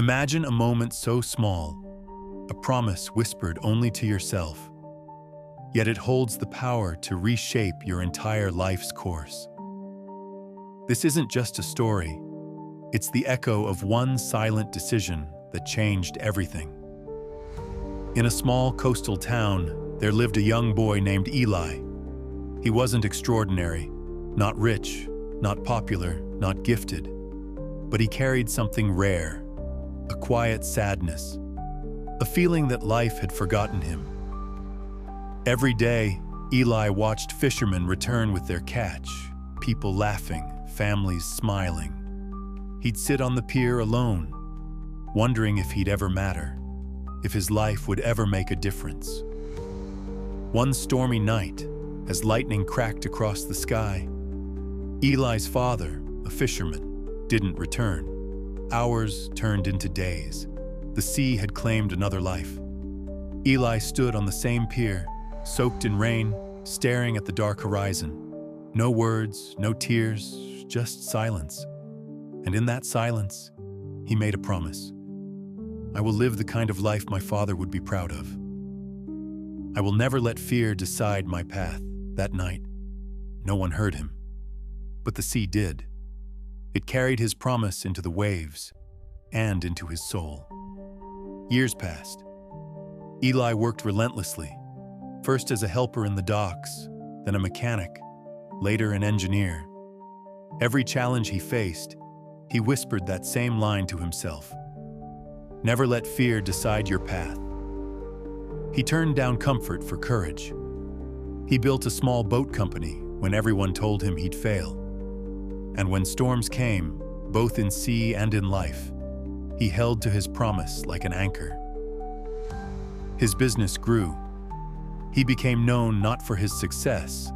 Imagine a moment so small, a promise whispered only to yourself, yet it holds the power to reshape your entire life's course. This isn't just a story, it's the echo of one silent decision that changed everything. In a small coastal town, there lived a young boy named Eli. He wasn't extraordinary, not rich, not popular, not gifted, but he carried something rare, a quiet sadness, a feeling that life had forgotten him. Every day, Eli watched fishermen return with their catch, people laughing, families smiling. He'd sit on the pier alone, wondering if he'd ever matter, if his life would ever make a difference. One stormy night, as lightning cracked across the sky, Eli's father, a fisherman, didn't return. Hours turned into days. The sea had claimed another life. Eli stood on the same pier, soaked in rain, staring at the dark horizon. No words, no tears, just silence. And in that silence, he made a promise. I will live the kind of life my father would be proud of. I will never let fear decide my path. That night, no one heard him, but the sea did. It carried his promise into the waves and into his soul. Years passed. Eli worked relentlessly, first as a helper in the docks, then a mechanic, later an engineer. Every challenge he faced, he whispered that same line to himself. Never let fear decide your path. He turned down comfort for courage. He built a small boat company when everyone told him he'd fail. And when storms came, both in sea and in life, he held to his promise like an anchor. His business grew. He became known not for his success,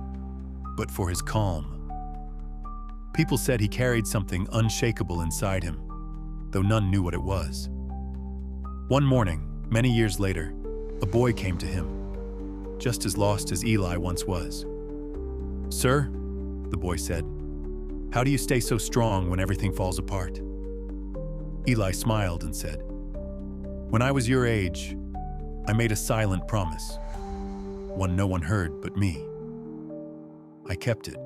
but for his calm. People said he carried something unshakable inside him, though none knew what it was. One morning, many years later, a boy came to him, just as lost as Eli once was. "Sir," the boy said, "how do you stay so strong when everything falls apart?" Eli smiled and said, "When I was your age, I made a silent promise, one no one heard but me. I kept it."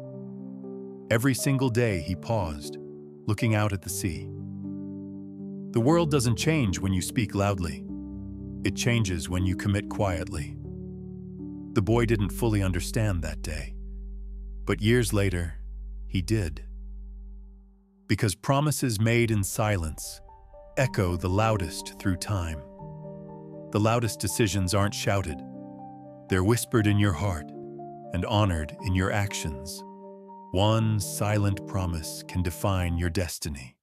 Every single day he paused, looking out at the sea. The world doesn't change when you speak loudly. It changes when you commit quietly. The boy didn't fully understand that day, but years later, he did. Because promises made in silence echo the loudest through time. The loudest decisions aren't shouted. They're whispered in your heart and honored in your actions. One silent promise can define your destiny.